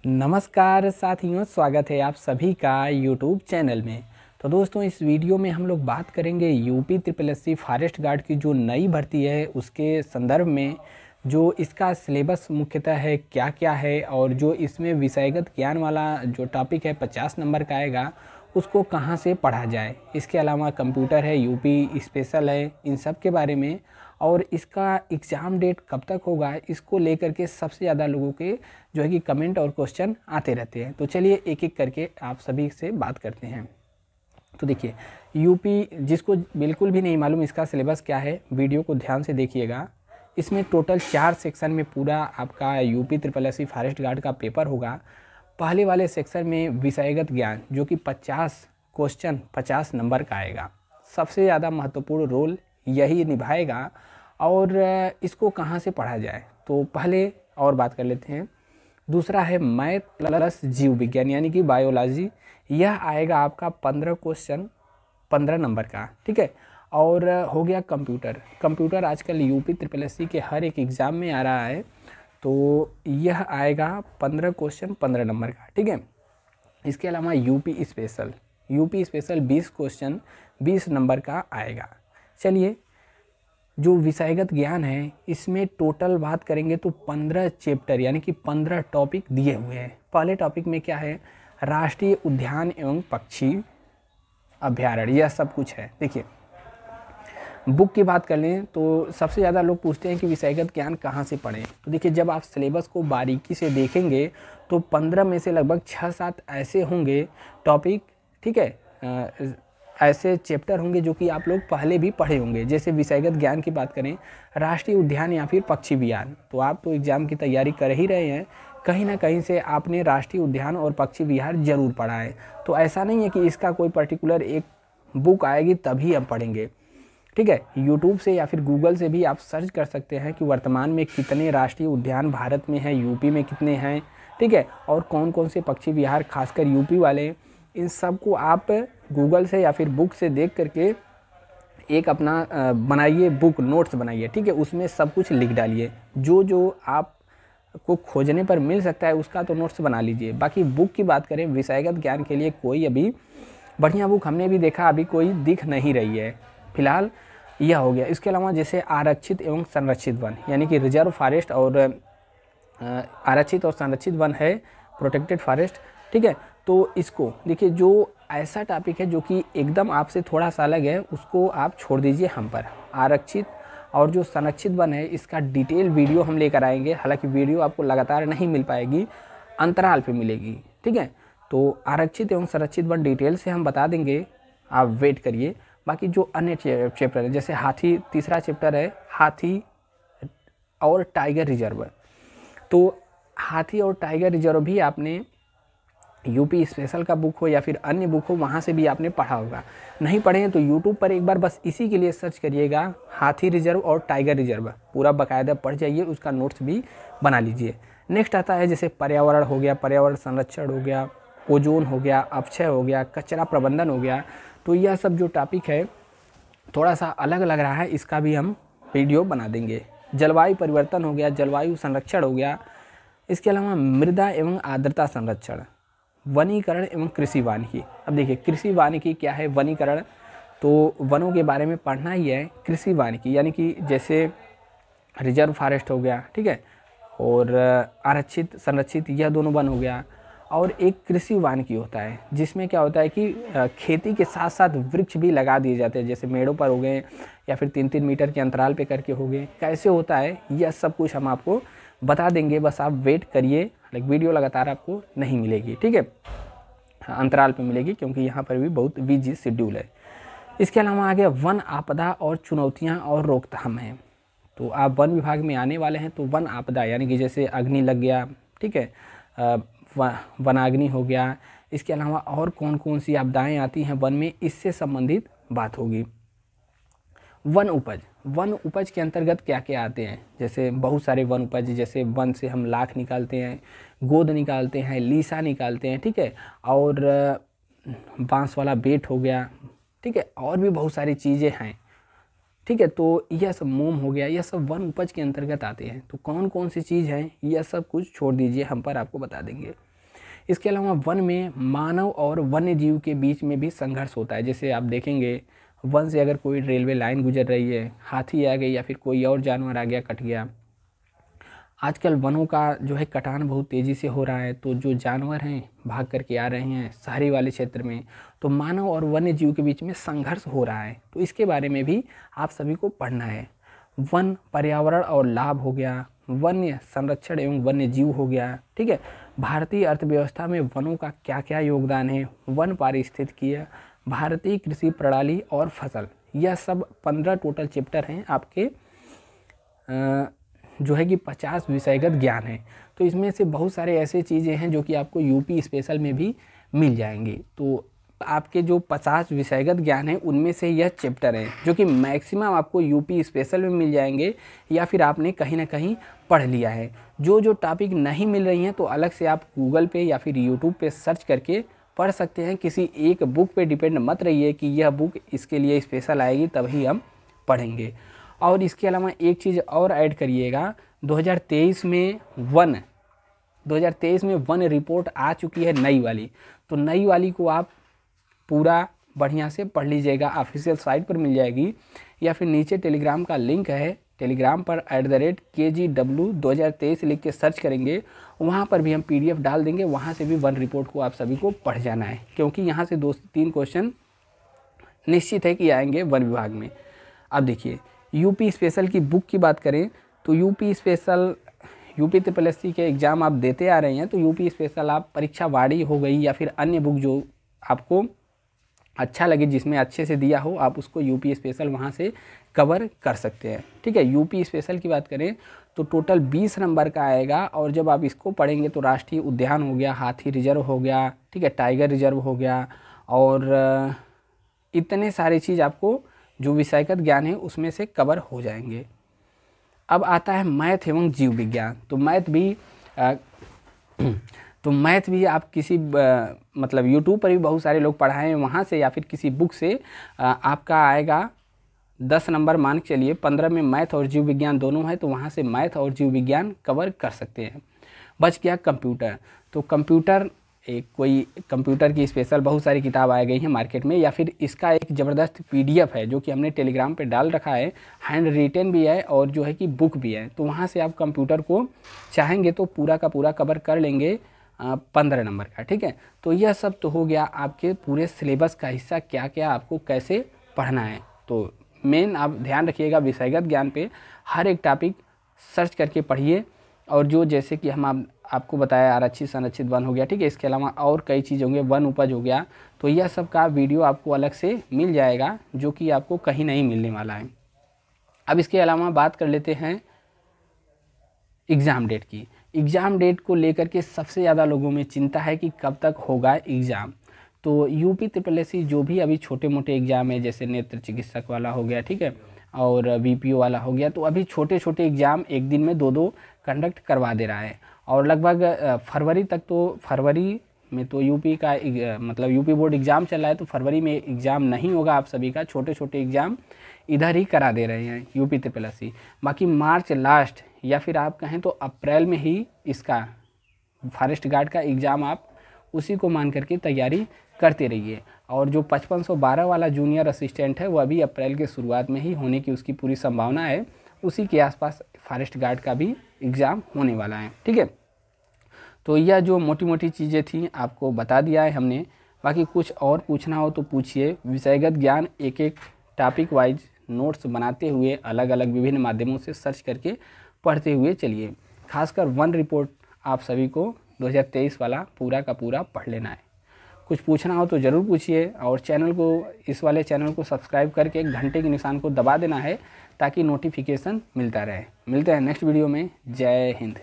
नमस्कार साथियों, स्वागत है आप सभी का YouTube चैनल में। तो दोस्तों, इस वीडियो में हम लोग बात करेंगे UP triple SC forest guard की जो नई भर्ती है उसके संदर्भ में। जो इसका सिलेबस मुख्यतः है क्या क्या है, और जो इसमें विषयगत ज्ञान वाला जो टॉपिक है 50 नंबर का आएगा उसको कहाँ से पढ़ा जाए। इसके अलावा कंप्यूटर है, यूपी स्पेशल है, इन सब के बारे में। और इसका एग्ज़ाम डेट कब तक होगा, इसको लेकर के सबसे ज़्यादा लोगों के जो है कि कमेंट और क्वेश्चन आते रहते हैं। तो चलिए एक एक करके आप सभी से बात करते हैं। तो देखिए, यूपी जिसको बिल्कुल भी नहीं मालूम इसका सिलेबस क्या है, वीडियो को ध्यान से देखिएगा। इसमें टोटल 4 सेक्शन में पूरा आपका UP triple SC forest guard का पेपर होगा। पहले वाले सेक्शन में विषयगत ज्ञान जो कि 50 क्वेश्चन 50 नंबर का आएगा, सबसे ज़्यादा महत्वपूर्ण रोल यही निभाएगा। और इसको कहाँ से पढ़ा जाए, तो पहले और बात कर लेते हैं। दूसरा है मैथ प्लस जीव विज्ञान यानी कि बायोलॉजी। यह आएगा आपका 15 क्वेश्चन 15 नंबर का, ठीक है। और हो गया कंप्यूटर आजकल यूपी ट्रिपल एससी के हर एक एग्ज़ाम में आ रहा है, तो यह आएगा 15 क्वेश्चन 15 नंबर का, ठीक है। इसके अलावा यूपी स्पेशल 20 क्वेश्चन 20 नंबर का आएगा। चलिए, जो विषयगत ज्ञान है इसमें टोटल बात करेंगे तो 15 चैप्टर यानी कि 15 टॉपिक दिए हुए हैं। पहले टॉपिक में क्या है, राष्ट्रीय उद्यान एवं पक्षी अभ्यारण्य, यह सब कुछ है। देखिए, बुक की बात कर लें तो सबसे ज़्यादा लोग पूछते हैं कि विषयगत ज्ञान कहाँ से पढ़ें। तो देखिए, जब आप सिलेबस को बारीकी से देखेंगे तो 15 में से लगभग 6-7 ऐसे होंगे टॉपिक, ठीक है, ऐसे चैप्टर होंगे जो कि आप लोग पहले भी पढ़े होंगे। जैसे विषयगत ज्ञान की बात करें, राष्ट्रीय उद्यान या फिर पक्षी विहार, तो आप तो एग्ज़ाम की तैयारी कर ही रहे हैं, कहीं ना कहीं से आपने राष्ट्रीय उद्यान और पक्षी विहार जरूर पढ़ा है। तो ऐसा नहीं है कि इसका कोई पर्टिकुलर एक बुक आएगी तभी हम पढ़ेंगे, ठीक है। यूट्यूब से या फिर गूगल से भी आप सर्च कर सकते हैं कि वर्तमान में कितने राष्ट्रीय उद्यान भारत में हैं, यूपी में कितने हैं, ठीक है, और कौन कौन से पक्षी विहार खासकर यूपी वाले। इन सब को आप गूगल से या फिर बुक से देख करके एक अपना बनाइए, बुक नोट्स बनाइए, ठीक है। उसमें सब कुछ लिख डालिए, जो जो आप को खोजने पर मिल सकता है उसका तो नोट्स बना लीजिए। बाकी बुक की बात करें विषयगत ज्ञान के लिए, कोई अभी बढ़िया बुक हमने भी देखा अभी कोई दिख नहीं रही है फिलहाल। यह हो गया। इसके अलावा जैसे आरक्षित एवं संरक्षित वन यानी कि रिजर्व फॉरेस्ट, और आरक्षित और संरक्षित वन है प्रोटेक्टेड फॉरेस्ट, ठीक है। तो इसको देखिए, जो ऐसा टॉपिक है जो कि एकदम आपसे थोड़ा सा अलग है उसको आप छोड़ दीजिए हम पर। आरक्षित और जो संरक्षित वन है इसका डिटेल वीडियो हम लेकर आएंगे। हालांकि वीडियो आपको लगातार नहीं मिल पाएगी, अंतराल पे मिलेगी, ठीक है। तो आरक्षित एवं संरक्षित वन डिटेल से हम बता देंगे, आप वेट करिए। बाकी जो अन्य चैप्टर है, जैसे हाथी, तीसरा चैप्टर है हाथी और टाइगर रिजर्व, तो हाथी और टाइगर रिजर्व भी आपने यूपी स्पेशल का बुक हो या फिर अन्य बुक हो वहाँ से भी आपने पढ़ा होगा। नहीं पढ़े हैं तो यूट्यूब पर एक बार बस इसी के लिए सर्च करिएगा, हाथी रिजर्व और टाइगर रिजर्व, पूरा बाकायदा पढ़ जाइए, उसका नोट्स भी बना लीजिए। नेक्स्ट आता है जैसे पर्यावरण हो गया, पर्यावरण संरक्षण हो गया, ओजोन हो गया, अपक्षय हो गया, कचरा प्रबंधन हो गया। तो यह सब जो टॉपिक है थोड़ा सा अलग लग रहा है, इसका भी हम वीडियो बना देंगे। जलवायु परिवर्तन हो गया, जलवायु संरक्षण हो गया। इसके अलावा मृदा एवं आर्द्रता संरक्षण, वनीकरण एवं कृषि वानिकी। अब देखिए, कृषि वानिकी क्या है, वनीकरण तो वनों के बारे में पढ़ना ही है। कृषि वानिकी यानी कि जैसे रिजर्व फॉरेस्ट हो गया, ठीक है, और आरक्षित संरक्षित, यह दोनों वन हो गया। और एक कृषि वानिकी होता है जिसमें क्या होता है कि खेती के साथ साथ वृक्ष भी लगा दिए जाते हैं, जैसे मेड़ों पर हो गए या फिर 3-3 मीटर के अंतराल पे करके हो गए। कैसे होता है यह सब कुछ हम आपको बता देंगे, बस आप वेट करिए। लाइक वीडियो लगातार आपको नहीं मिलेगी, ठीक है, अंतराल पे मिलेगी क्योंकि यहाँ पर भी बहुत बिजी शेड्यूल है। इसके अलावा आगे वन आपदा और चुनौतियाँ और रोकथाम है। तो आप वन विभाग में आने वाले हैं तो वन आपदा यानी कि जैसे अग्नि लग गया, ठीक है, वनाग्नि हो गया। इसके अलावा और कौन कौन सी आपदाएं आती हैं वन में, इससे संबंधित बात होगी। वन उपज के अंतर्गत क्या क्या आते हैं, जैसे बहुत सारे वन उपज, जैसे वन से हम लाख निकालते हैं, गोद निकालते हैं, लीसा निकालते हैं, ठीक है, और बांस वाला बेट हो गया, ठीक है, और भी बहुत सारी चीज़ें हैं, ठीक है। तो यह सब मोम हो गया, यह सब वन उपज के अंतर्गत आते हैं। तो कौन कौन सी चीज़ है यह सब कुछ छोड़ दीजिए, हम पर आपको बता देंगे। इसके अलावा वन में मानव और वन्य जीव के बीच में भी संघर्ष होता है। जैसे आप देखेंगे वन से अगर कोई रेलवे लाइन गुजर रही है, हाथी आ गई या फिर कोई और जानवर आ गया, कट गया। आजकल वनों का जो है कटान बहुत तेज़ी से हो रहा है, तो जो जानवर हैं भाग करके आ रहे हैं शहरी वाले क्षेत्र में, तो मानव और वन्य जीव के बीच में संघर्ष हो रहा है। तो इसके बारे में भी आप सभी को पढ़ना है। वन पर्यावरण और लाभ हो गया, वन्य संरक्षण एवं वन्य जीव हो गया, ठीक है। भारतीय अर्थव्यवस्था में वनों का क्या क्या योगदान है, वन पारिस्थितिकी, भारतीय कृषि प्रणाली और फसल, यह सब 15 टोटल चैप्टर हैं आपके जो है कि 50 विषयगत ज्ञान है। तो इसमें से बहुत सारे ऐसे चीज़ें हैं जो कि आपको यूपी स्पेशल में भी मिल जाएंगी। तो आपके जो 50 विषयगत ज्ञान है उनमें से यह चैप्टर है जो कि मैक्सिमम आपको यूपी स्पेशल में मिल जाएंगे या फिर आपने कहीं ना कहीं पढ़ लिया है। जो जो टॉपिक नहीं मिल रही हैं तो अलग से आप गूगल पे या फिर यूट्यूब पे सर्च करके पढ़ सकते हैं। किसी एक बुक पे डिपेंड मत रहिए कि यह बुक इसके लिए स्पेशल आएगी तभी हम पढ़ेंगे। और इसके अलावा एक चीज़ और ऐड करिएगा, 2023 में वन रिपोर्ट आ चुकी है नई वाली, तो नई वाली को आप पूरा बढ़िया से पढ़ लीजिएगा। ऑफिशियल साइट पर मिल जाएगी या फिर नीचे टेलीग्राम का लिंक है, टेलीग्राम पर @KGW 2023 लिख के सर्च करेंगे, वहाँ पर भी हम PDF डाल देंगे। वहाँ से भी वन रिपोर्ट को आप सभी को पढ़ जाना है, क्योंकि यहाँ से 2 से 3 क्वेश्चन निश्चित है कि आएंगे वन विभाग में। अब देखिए यूपी स्पेशल की बुक की बात करें तो यूपी स्पेशल यूपी SSSC के एग्ज़ाम आप देते आ रहे हैं, तो यूपी स्पेशल आप परीक्षा वाणी हो गई या फिर अन्य बुक जो आपको अच्छा लगे, जिसमें अच्छे से दिया हो, आप उसको यूपी स्पेशल वहाँ से कवर कर सकते हैं, ठीक है। यूपी स्पेशल की बात करें तो टोटल 20 नंबर का आएगा, और जब आप इसको पढ़ेंगे तो राष्ट्रीय उद्यान हो गया, हाथी रिजर्व हो गया, ठीक है, टाइगर रिजर्व हो गया, और इतने सारे चीज़ आपको जो विषयगत ज्ञान है उसमें से कवर हो जाएंगे। अब आता है मैथ एवं जीव विज्ञान। तो मैथ भी आप किसी मतलब यूट्यूब पर भी बहुत सारे लोग पढ़ाएं वहाँ से, या फिर किसी बुक से आपका आएगा 10 नंबर मान के चलिए, 15 में मैथ और जीव विज्ञान दोनों है, तो वहाँ से मैथ और जीव विज्ञान कवर कर सकते हैं। बच गया कंप्यूटर। तो कोई कंप्यूटर की स्पेशल बहुत सारी किताब आ गई हैं मार्केट में, या फिर इसका एक ज़बरदस्त PDF है जो कि हमने टेलीग्राम पे डाल रखा है, हैंड रिटन भी है और जो है कि बुक भी है। तो वहाँ से आप कंप्यूटर को चाहेंगे तो पूरा का पूरा कवर कर लेंगे 15 नंबर का, ठीक है। तो यह सब तो हो गया आपके पूरे सिलेबस का हिस्सा, क्या क्या आपको कैसे पढ़ना है। तो मेन आप ध्यान रखिएगा विषयगत ज्ञान पे हर एक टॉपिक सर्च करके पढ़िए, और जो जैसे कि हम आपको बताया आरक्षित संरक्षित वन हो गया, ठीक है। इसके अलावा और कई चीज़ होंगे, वन उपज हो गया, तो यह सब का वीडियो आपको अलग से मिल जाएगा जो कि आपको कहीं नहीं मिलने वाला है। अब इसके अलावा बात कर लेते हैं एग्ज़ाम डेट की। एग्ज़ाम डेट को लेकर के सबसे ज़्यादा लोगों में चिंता है कि कब तक होगा एग्ज़ाम। तो यूपी SSSC जो भी अभी छोटे मोटे एग्ज़ाम है, जैसे नेत्र चिकित्सक वाला हो गया, ठीक है, और VPO वाला हो गया, तो अभी छोटे छोटे एग्ज़ाम एक दिन में 2-2 कंडक्ट करवा दे रहा है। और लगभग फरवरी में तो यूपी का मतलब यूपी बोर्ड एग्ज़ाम चल रहा है, तो फरवरी में एग्ज़ाम नहीं होगा आप सभी का, छोटे छोटे एग्ज़ाम इधर ही करा दे रहे हैं यूपी SSSC। बाकी मार्च लास्ट या फिर आप कहें तो अप्रैल में ही इसका फॉरेस्ट गार्ड का एग्ज़ाम आप उसी को मान करके तैयारी करते रहिए। और जो 5512 वाला जूनियर असिस्टेंट है वो अभी अप्रैल के शुरुआत में ही होने की उसकी पूरी संभावना है, उसी के आसपास फॉरेस्ट गार्ड का भी एग्ज़ाम होने वाला है, ठीक है। तो यह जो मोटी मोटी चीज़ें थी आपको बता दिया है हमने। बाकी कुछ और पूछना हो तो पूछिए। विषयगत ज्ञान एक एक टॉपिक वाइज नोट्स बनाते हुए अलग अलग विभिन्न माध्यमों से सर्च करके पढ़ते हुए चलिए। खासकर वन रिपोर्ट आप सभी को 2023 वाला पूरा का पूरा पढ़ लेना है। कुछ पूछना हो तो ज़रूर पूछिए, और इस वाले चैनल को सब्सक्राइब करके घंटे के निशान को दबा देना है ताकि नोटिफिकेशन मिलता रहे। मिलते हैं नेक्स्ट वीडियो में। जय हिंद।